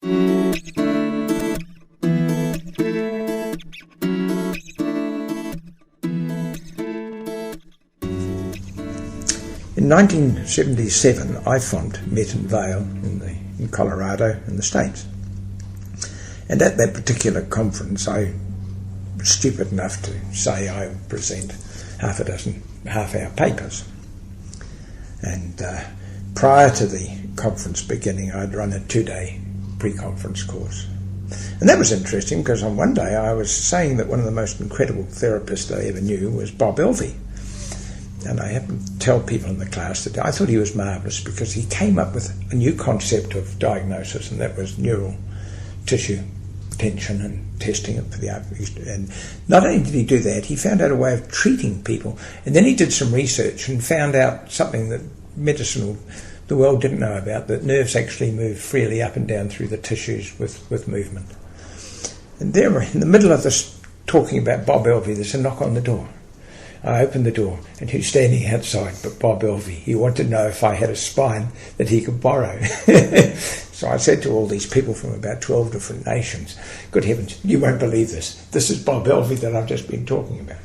In 1977, IFONT met in Vail in Colorado in the States. And at that particular conference, I was stupid enough to say I would present half a dozen half-hour papers. And prior to the conference beginning, I'd run a 2-day pre-conference course. And that was interesting because on one day I was saying that one of the most incredible therapists I ever knew was Bob Elvey. And I happened to tell people in the class that I thought he was marvellous because he came up with a new concept of diagnosis, and that was neural tissue tension and testing it for the and not only did he do that, he found out a way of treating people, and then he did some research and found out something that the world didn't know about, that nerves actually move freely up and down through the tissues with movement. And there, in the middle of this talking about Bob Elvey, there's a knock on the door. I opened the door, and who's standing outside but Bob Elvey. He wanted to know if I had a spine that he could borrow. So I said to all these people from about 12 different nations, good heavens, you won't believe this. This is Bob Elvey that I've just been talking about.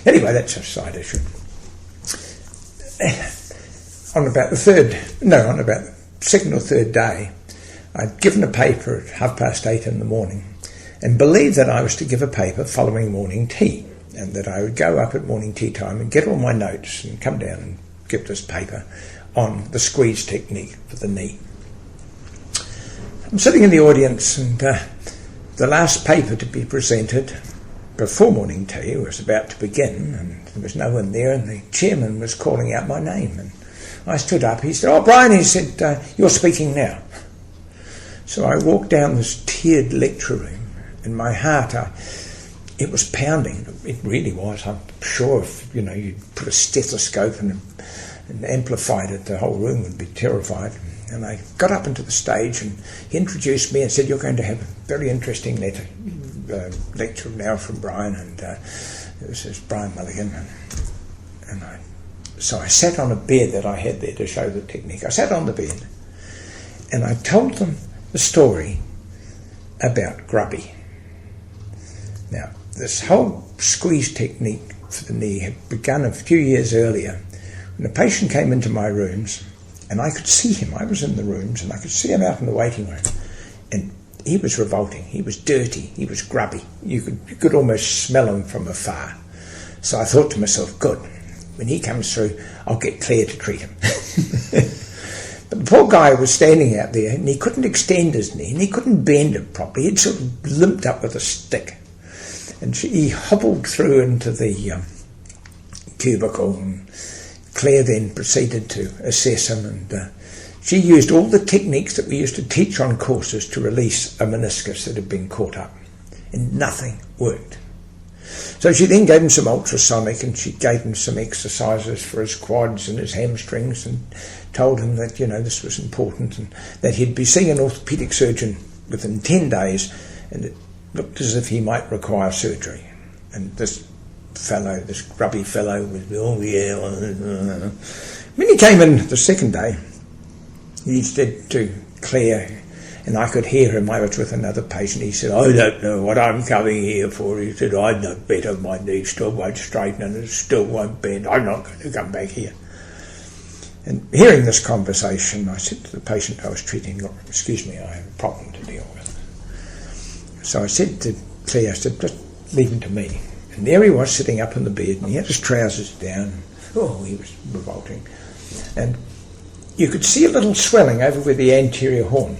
Anyway, that's a side issue. On about the second or third day, I'd given a paper at 8:30 in the morning and believed that I was to give a paper following morning tea, and that I would go up at morning tea time and get all my notes and come down and give this paper on the squeeze technique for the knee. I'm sitting in the audience, and the last paper to be presented before morning tea was about to begin, and there was no one there, and the chairman was calling out my name. And I stood up. He said, "Oh, Brian," he said, "you're speaking now." So I walked down this tiered lecture room, and my heart, it was pounding. It really was. I'm sure if you put a stethoscope and amplified it, the whole room would be terrified. And I got up into the stage, and he introduced me and said, "You're going to have a very interesting lecture now from Brian." And this is Brian Mulligan. So I sat on a bed that I had there to show the technique. I sat on the bed, and I told them the story about Grubby. Now, this whole squeeze technique for the knee had begun a few years earlier when a patient came into my rooms, and I could see him. I was in the rooms, and I could see him out in the waiting room, and he was revolting. He was dirty. He was grubby. You could almost smell him from afar. So I thought to myself, good, when he comes through, I'll get Claire to treat him. But the poor guy was standing out there, and he couldn't extend his knee, and he couldn't bend it properly. He'd sort of limped up with a stick. And he hobbled through into the cubicle, and Claire then proceeded to assess him, and she used all the techniques that we used to teach on courses to release a meniscus that had been caught up, and nothing worked. So she then gave him some ultrasonic, and she gave him some exercises for his quads and his hamstrings, and told him that this was important, and that he'd be seeing an orthopaedic surgeon within 10 days, and it looked as if he might require surgery. And this grubby fellow was, "Oh yeah." When he came in the second day, he said to Claire, and I could hear him, I was with another patient, he said, "I don't know what I'm coming here for." He said, "I know better, my knee still won't straighten and it still won't bend. I'm not going to come back here." And hearing this conversation, I said to the patient I was treating, "Look, excuse me, I have a problem to deal with." So I said to Claire, I said, "Just leave him to me." And there he was sitting up in the bed, and he had his trousers down. Oh, he was revolting. And you could see a little swelling over where the anterior horn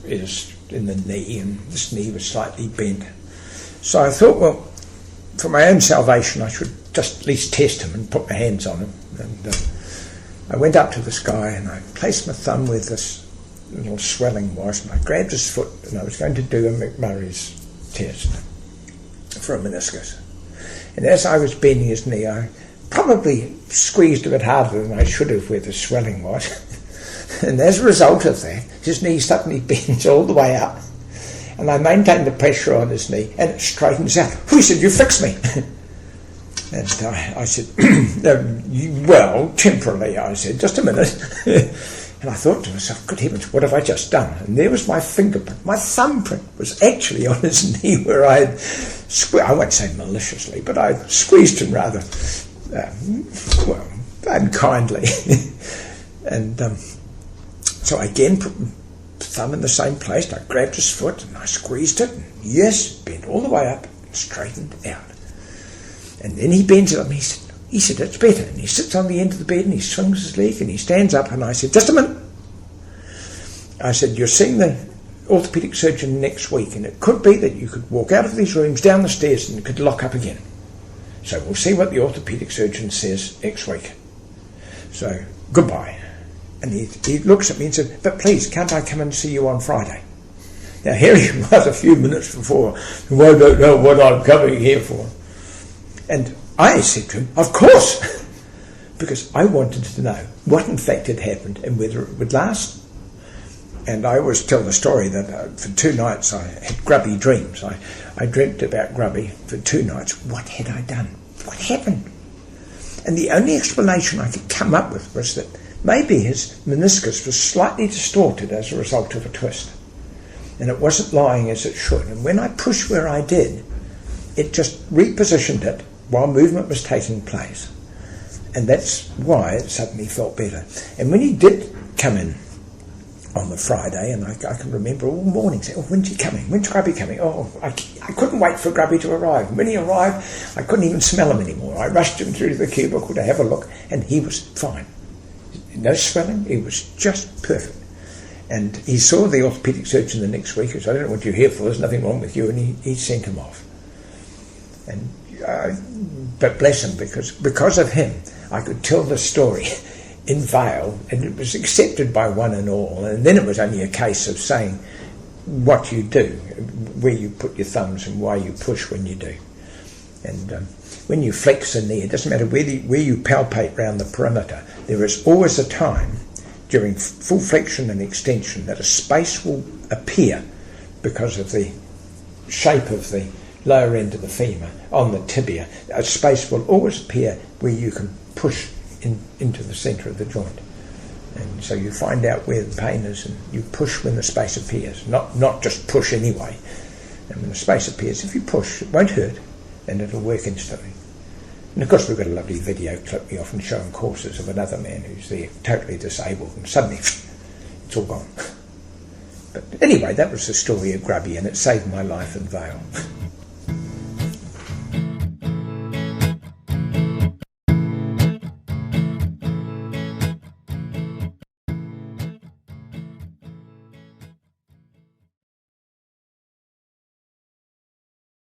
is in the knee, and this knee was slightly bent. So I thought, well, for my own salvation, I should just at least test him and put my hands on him. And I went up to this guy, and I placed my thumb where this little swelling was, and I grabbed his foot, and I was going to do a McMurray's test for a meniscus. And as I was bending his knee, I probably squeezed a bit harder than I should have where the swelling was. And as a result of that, his knee suddenly bends all the way up, and I maintained the pressure on his knee, and it straightens out. He said, "You fixed me." And I said, "Well, temporarily," I said, "just a minute." And I thought to myself, good heavens, what have I just done? And there was my fingerprint. My thumbprint was actually on his knee where I had, I won't say maliciously, but I squeezed him rather, unkindly. And so I again put my thumb in the same place. I grabbed his foot and I squeezed it. And yes, bent all the way up and straightened out. And then he bends it up and he said, it's better. And he sits on the end of the bed and he swings his leg and he stands up, and I said, just a minute. I said, you're seeing the orthopaedic surgeon next week, and it could be that you could walk out of these rooms, down the stairs, and could lock up again. So we'll see what the orthopaedic surgeon says next week. So, goodbye. And he looks at me and said, but please, can't I come and see you on Friday? Now here he was a few minutes before, who I don't know what I'm coming here for. And I said to him, of course, because I wanted to know what in fact had happened and whether it would last. And I always tell the story that for 2 nights I had grubby dreams. I dreamt about Grubby for 2 nights. What had I done? What happened? And the only explanation I could come up with was that maybe his meniscus was slightly distorted as a result of a twist. And it wasn't lying as it should. And when I pushed where I did, it just repositioned it while movement was taking place. And that's why it suddenly felt better. And when he did come in on the Friday, and I can remember all morning saying, oh, when's he coming? When's Grubby coming? Oh, I couldn't wait for Grubby to arrive. And when he arrived, I couldn't even smell him anymore. I rushed him through the cubicle to have a look, and he was fine. No swelling, he was just perfect. And he saw the orthopaedic surgeon the next week, who said, I don't know what you're here for, there's nothing wrong with you, and he sent him off. And but bless him, because of him, I could tell the story in Vale, and it was accepted by one and all. And then it was only a case of saying what you do, where you put your thumbs and why you push when you do. And when you flex a knee, it doesn't matter where you palpate round the perimeter, there is always a time during full flexion and extension that a space will appear because of the shape of the lower end of the femur on the tibia. A space will always appear where you can push into the centre of the joint. And so you find out where the pain is and you push when the space appears, not just push anyway. And when the space appears, if you push, it won't hurt and it'll work instantly. And of course we've got a lovely video clip we often show in courses of another man who's there totally disabled and suddenly it's all gone. But anyway, that was the story of Grubby, and it saved my life in Vale.